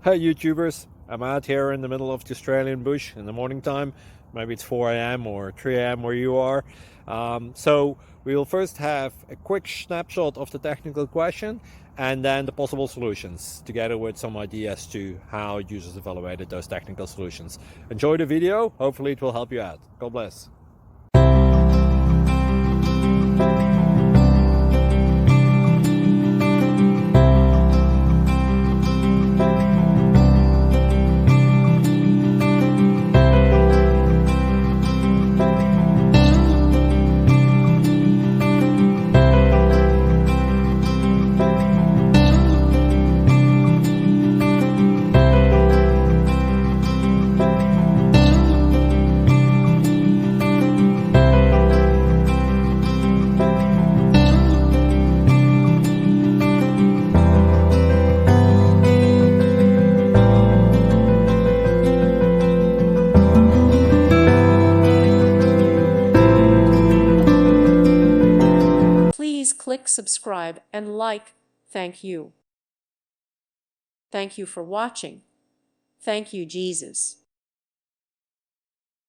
Hey YouTubers, I'm out here in the middle of the Australian bush in the morning time. Maybe it's 4 a.m. or 3 a.m. where you are. So we'll first have a quick snapshot of the technical question and then the possible solutions, together with some ideas to how users evaluated those technical solutions. Enjoy the video, hopefully it will help you out. God bless. Please click subscribe and like. Thank you. Thank you for watching. Thank you, Jesus.